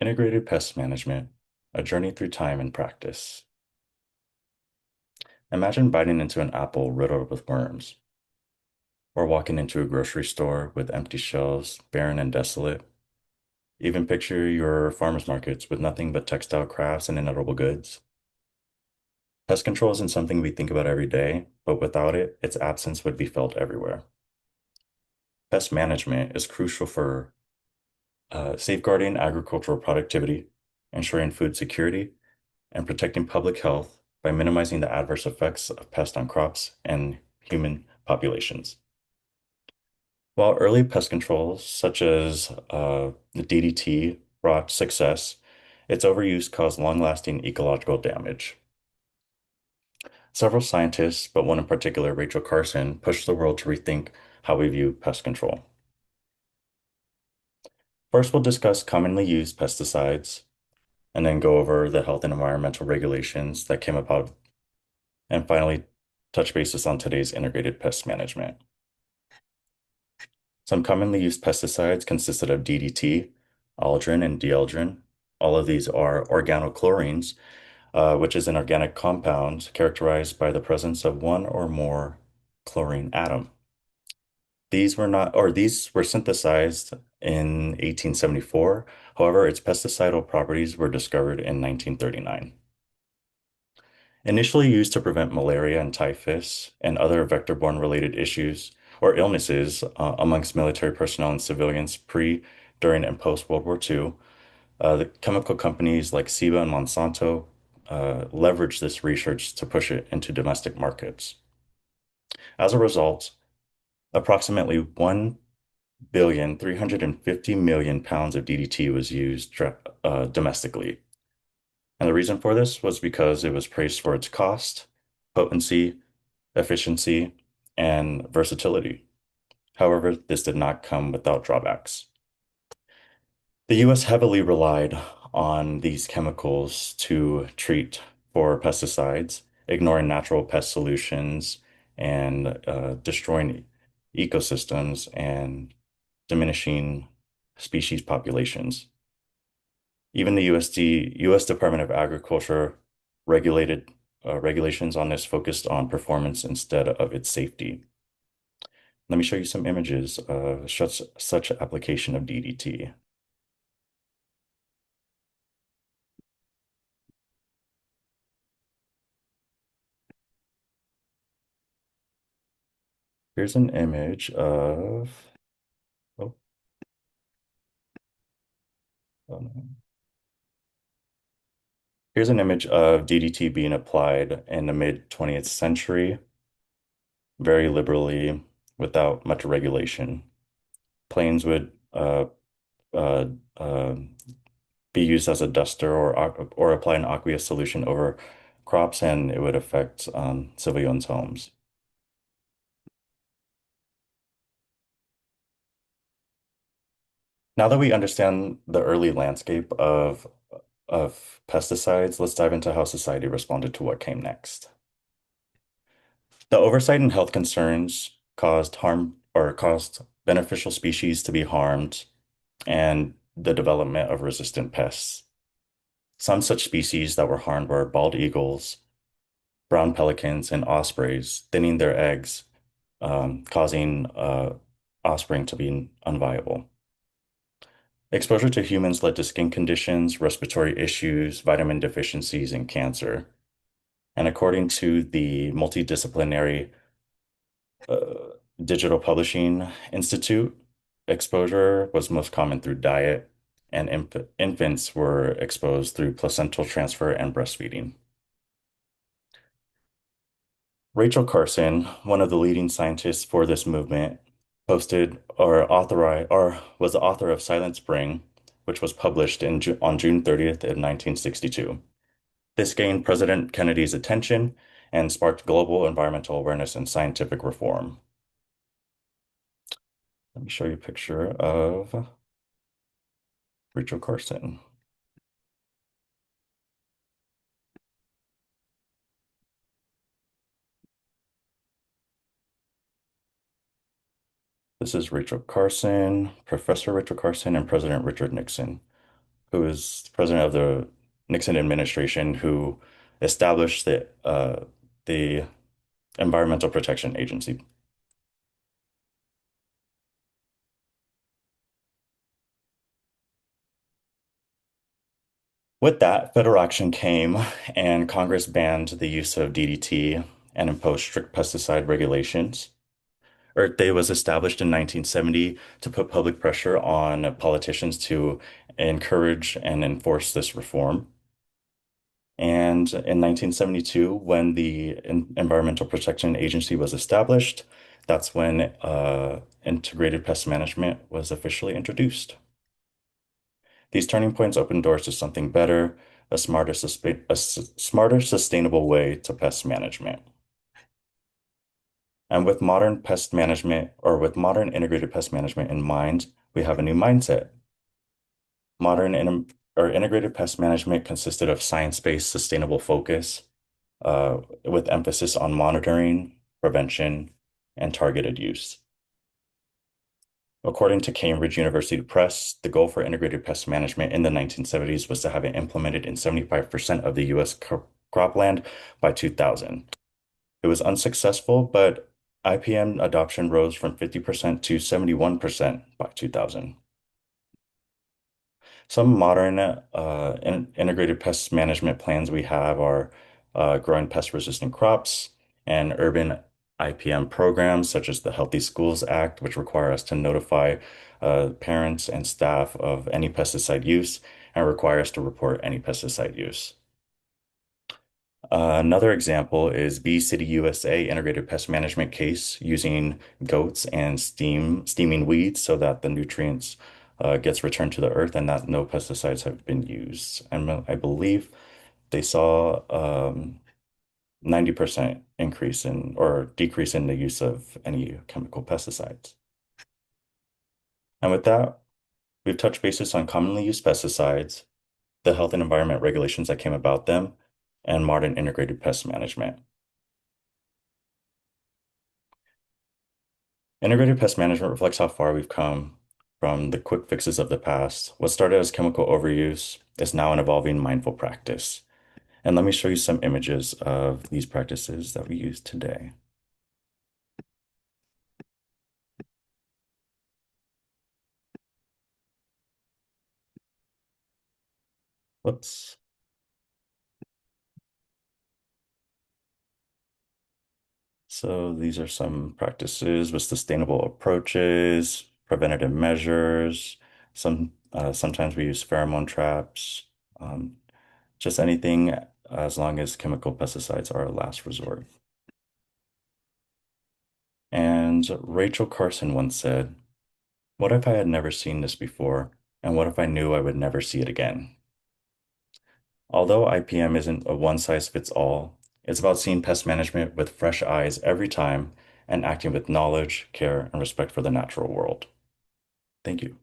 Integrated Pest Management, A Journey Through Time and Practice. Imagine biting into an apple riddled with worms, or walking into a grocery store with empty shelves, barren and desolate. Even picture your farmers markets with nothing but textile crafts and inedible goods. Pest control isn't something we think about every day, but without it, its absence would be felt everywhere. Pest management is crucial for safeguarding agricultural productivity, ensuring food security, and protecting public health by minimizing the adverse effects of pests on crops and human populations. While early pest controls, such as the DDT, brought success, its overuse caused long-lasting ecological damage. Several scientists, but one in particular, Rachel Carson, pushed the world to rethink how we view pest control. First, we'll discuss commonly used pesticides, and then go over the health and environmental regulations that came about, and finally, touch bases on today's integrated pest management. Some commonly used pesticides consisted of DDT, aldrin, and dieldrin. All of these are organochlorines, which is an organic compound characterized by the presence of one or more chlorine atom. These were synthesized in 1874. However, its pesticidal properties were discovered in 1939. Initially used to prevent malaria and typhus and other vector-borne related issues or illnesses amongst military personnel and civilians pre, during, and post World War II, the chemical companies like Ciba and Monsanto leveraged this research to push it into domestic markets. As a result, approximately 1,350,000,000 pounds of DDT was used domestically. And the reason for this was because it was praised for its cost, potency, efficiency, and versatility. However, this did not come without drawbacks. The US heavily relied on these chemicals to treat for pesticides, ignoring natural pest solutions and destroying ecosystems and diminishing species populations. Even the US Department of Agriculture regulated regulations on this focused on performance instead of its safety. Let me show you some images of such application of DDT. Here's an image of, oh, oh no. Here's an image of DDT being applied in the mid 20th century, very liberally, without much regulation. Planes would uh, uh, be used as a duster or apply an aqueous solution over crops, and it would affect civilians' homes. Now that we understand the early landscape of pesticides, let's dive into how society responded to what came next. The oversight and health concerns caused beneficial species to be harmed and the development of resistant pests. Some such species that were harmed were bald eagles, brown pelicans, and ospreys, thinning their eggs, causing offspring to be unviable. Exposure to humans led to skin conditions, respiratory issues, vitamin deficiencies, and cancer. And according to the Multidisciplinary uh, Digital Publishing Institute, exposure was most common through diet, and infants were exposed through placental transfer and breastfeeding. Rachel Carson, one of the leading scientists for this movement, posted or authorized or was the author of Silent Spring, which was published on June 30th of 1962. This gained President Kennedy's attention and sparked global environmental awareness and scientific reform. Let me show you a picture of Rachel Carson. This is Rachel Carson, Professor Rachel Carson, and President Richard Nixon. who is president of the Nixon administration, who established the Environmental Protection Agency. With that, federal action came, and Congress banned the use of DDT and imposed strict pesticide regulations. Earth Day was established in 1970 to put public pressure on politicians to encourage and enforce this reform. And in 1972, when the Environmental Protection Agency was established, that's when integrated pest management was officially introduced. These turning points opened doors to something better, a smarter, sustainable way to pest management. And with modern pest management, or with modern integrated pest management in mind, we have a new mindset. Modern or integrated pest management consisted of science-based sustainable focus, with emphasis on monitoring, prevention, and targeted use. According to Cambridge University Press, the goal for integrated pest management in the 1970s was to have it implemented in 75% of the US cropland by 2000. It was unsuccessful, but IPM adoption rose from 50% to 71% by 2000. Some modern integrated pest management plans we have are growing pest-resistant crops and urban IPM programs such as the Healthy Schools Act, which require us to notify parents and staff of any pesticide use and require us to report any pesticide use. Another example is Bee City USA integrated pest management case using goats and steaming weeds so that the nutrients gets returned to the earth and that no pesticides have been used. And I believe they saw 90% increase in or decrease in the use of any chemical pesticides. And with that, we've touched bases on commonly used pesticides, the health and environment regulations that came about them, and modern integrated pest management. Integrated pest management reflects how far we've come from the quick fixes of the past. What started as chemical overuse is now an evolving mindful practice. And let me show you some images of these practices that we use today. Whoops. So these are some practices with sustainable approaches, preventative measures. Sometimes we use pheromone traps. Um, just anything as long as chemical pesticides are a last resort. And Rachel Carson once said, "What if I had never seen this before? And what if I knew I would never see it again?" Although IPM isn't a one size fits all, it's about seeing pest management with fresh eyes every time and acting with knowledge, care, and respect for the natural world. Thank you.